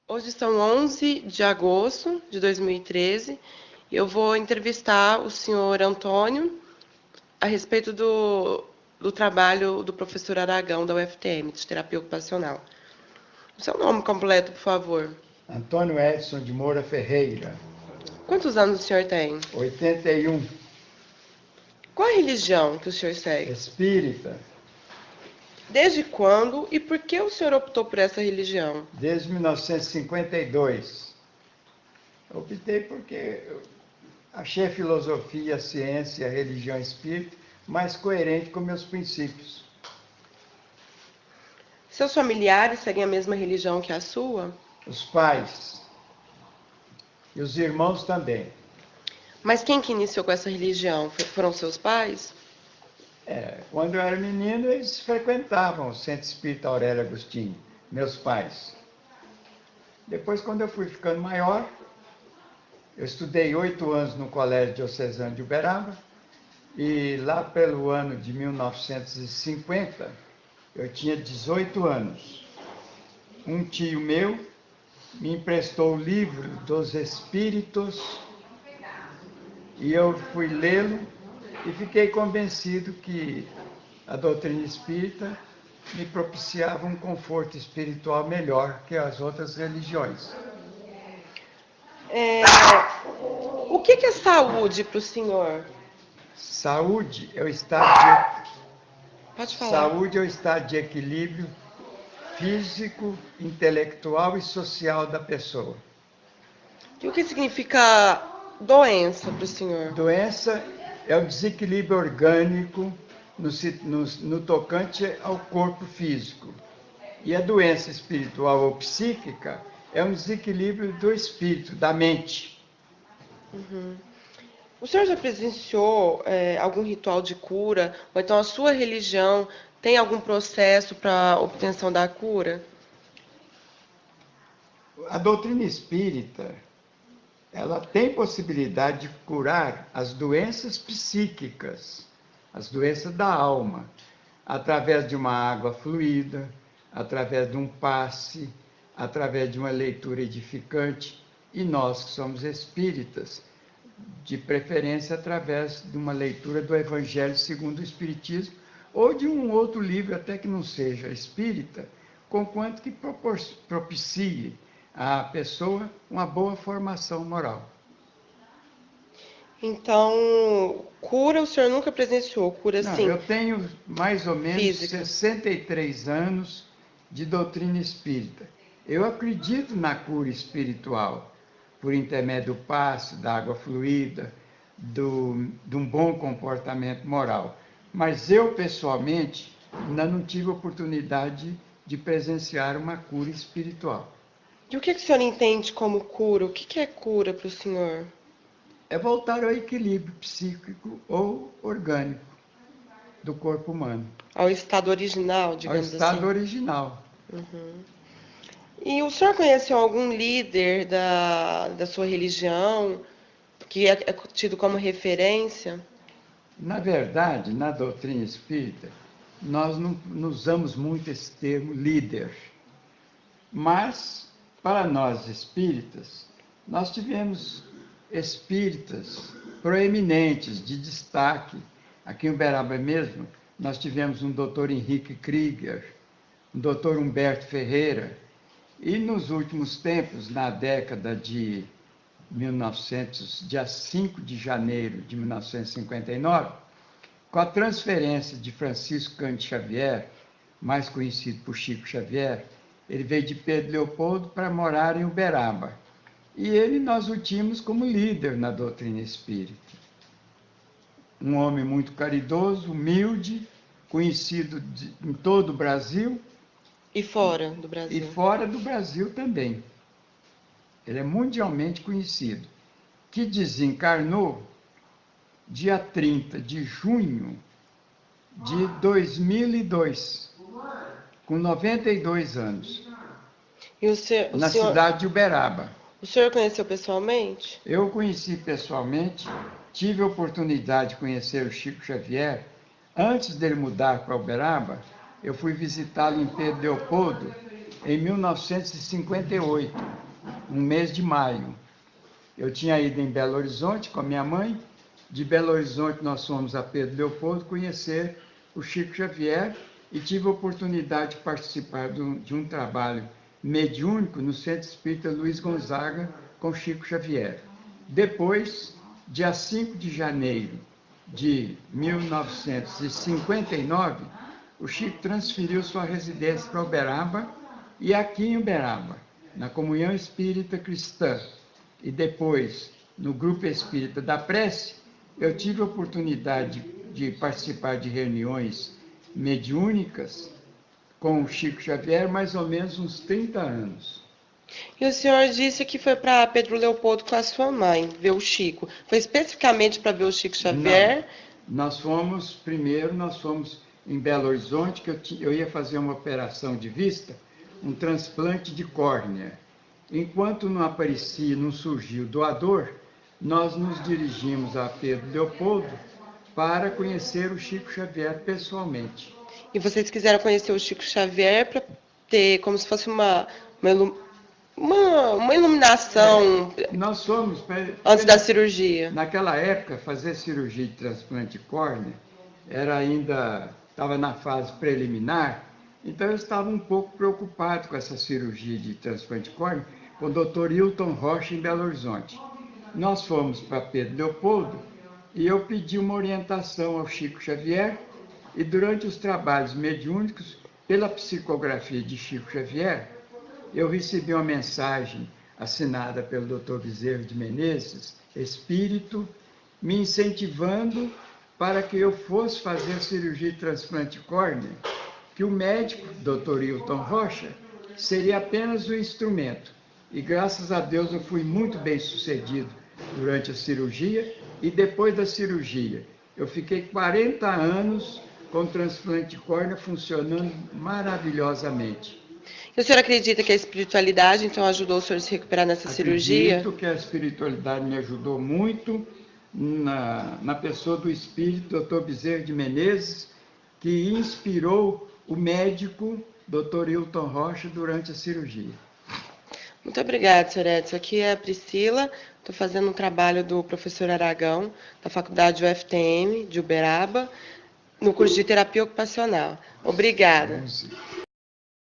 Hoje são 11 de agosto de 2013 e eu vou entrevistar o senhor Antônio a respeito do trabalho do professor Aragão, da UFTM, de terapia ocupacional. O seu nome completo, por favor. Antônio Edson de Moura Ferreira, Quantos anos o senhor tem? 81, Qual a religião que o senhor segue? espírita, Desde quando e por que o senhor optou por essa religião? desde 1952. Optei porque eu achei a filosofia, a ciência, a religião espírita mais coerente com meus princípios. Seus familiares seguem a mesma religião que a sua? Os pais e os irmãos também. Mas quem que iniciou com essa religião? Foram seus pais? Quando eu era menino, eles frequentavam o Centro Espírita Aurélio Agostinho, meus pais. Depois, quando eu fui ficando maior, eu estudei 8 anos no Colégio Diocesano de Uberaba, e lá pelo ano de 1950, eu tinha 18 anos. Um tio meu me emprestou o livro dos Espíritos e eu fui lê-lo e fiquei convencido que a doutrina espírita me propiciava um conforto espiritual melhor que as outras religiões. O que é saúde para o senhor? Saúde é o estado Pode falar. Saúde é o estado de equilíbrio físico, intelectual e social da pessoa. E o que significa doença para o senhor? Doença é o desequilíbrio orgânico no tocante ao corpo físico. E a doença espiritual ou psíquica é um desequilíbrio do espírito, da mente. O senhor já presenciou algum ritual de cura? Ou então a sua religião tem algum processo para obtenção da cura? A doutrina espírita, ela tem possibilidade de curar as doenças psíquicas, as doenças da alma, através de uma água fluida, através de um passe, através de uma leitura edificante. E nós que somos espíritas, de preferência através de uma leitura do Evangelho segundo o Espiritismo, ou de um outro livro, até que não seja espírita, conquanto que propicie à pessoa uma boa formação moral. Então, cura o senhor nunca presenciou? Cura Não, sim, eu tenho mais ou menos física. 63 anos de doutrina espírita. Eu acredito na cura espiritual, por intermédio do passe, da água fluida, de um bom comportamento moral. Mas eu, pessoalmente, ainda não tive oportunidade de presenciar uma cura espiritual. E o que o senhor entende como cura? O que é cura para o senhor? É voltar ao equilíbrio psíquico ou orgânico do corpo humano, Ao estado original, ao digamos estado assim? original. E o senhor conheceu algum líder da sua religião que é tido como referência? Na verdade, na doutrina espírita, nós não usamos muito esse termo líder. Mas, para nós espíritas, nós tivemos espíritas proeminentes, de destaque. Aqui em Uberaba mesmo, nós tivemos um doutor Henrique Krieger, um doutor Humberto Ferreira, e nos últimos tempos, na década de 1900, dia 5 de janeiro de 1959, com a transferência de Francisco Cândido Xavier, mais conhecido por Chico Xavier, ele veio de Pedro Leopoldo para morar em Uberaba. E ele nós o tínhamos como líder na doutrina espírita. Um homem muito caridoso, humilde, conhecido em todo o Brasil. E fora do E Brasil? fora do Brasil também. Ele é mundialmente conhecido. Que desencarnou dia 30 de junho de 2002, com 92 anos, E o na senhor, cidade de Uberaba. o senhor conheceu pessoalmente? Eu o conheci pessoalmente, tive a oportunidade de conhecer o Chico Xavier. Antes dele mudar para Uberaba, eu fui visitá-lo em Pedro Leopoldo em 1958, no mês de maio. Eu tinha ido em Belo Horizonte com a minha mãe. De Belo Horizonte nós fomos a Pedro Leopoldo conhecer o Chico Xavier e tive a oportunidade de participar de um trabalho mediúnico no Centro Espírita Luiz Gonzaga com Chico Xavier. Depois, dia 5 de janeiro de 1959, o Chico transferiu sua residência para Uberaba, e aqui em Uberaba, na Comunhão Espírita Cristã e depois no Grupo Espírita da Prece, eu tive a oportunidade de participar de reuniões mediúnicas com o Chico Xavier, mais ou menos uns 30 anos. E o senhor disse que foi para Pedro Leopoldo com a sua mãe, ver o Chico. Foi especificamente para ver o Chico Xavier? Não. Nós fomos em Belo Horizonte, que eu ia fazer uma operação de vista, um transplante de córnea. Enquanto não aparecia, não surgiu doador, nós nos dirigimos a Pedro Leopoldo para conhecer o Chico Xavier pessoalmente. E vocês quiseram conhecer o Chico Xavier para ter como se fosse uma iluminação Nós fomos antes da cirurgia. Naquela época, fazer cirurgia de transplante de córnea estava na fase preliminar, então eu estava um pouco preocupado com essa cirurgia de transplante de córnea, com o Dr. Hilton Rocha em Belo Horizonte. Nós fomos para Pedro Leopoldo e eu pedi uma orientação ao Chico Xavier, e durante os trabalhos mediúnicos, pela psicografia de Chico Xavier, eu recebi uma mensagem assinada pelo Dr. Bezerra de Menezes, espírito, me incentivando para que eu fosse fazer a cirurgia de transplante de córnea, que o médico, Dr. Hilton Rocha, seria apenas um instrumento. E graças a Deus eu fui muito bem sucedido durante a cirurgia, e depois da cirurgia eu fiquei 40 anos com o transplante de córnea funcionando maravilhosamente. E o senhor acredita que a espiritualidade, então, ajudou o senhor a se recuperar nessa cirurgia? Acredito que a espiritualidade me ajudou muito na pessoa do espírito Dr. Bezerra de Menezes, que inspirou o médico Dr. Hilton Rocha durante a cirurgia. Muito obrigada, senhor Edson. Aqui é a Priscila, estou fazendo um trabalho do professor Aragão, da Faculdade UFTM, de Uberaba, no curso de Terapia Ocupacional. Obrigada.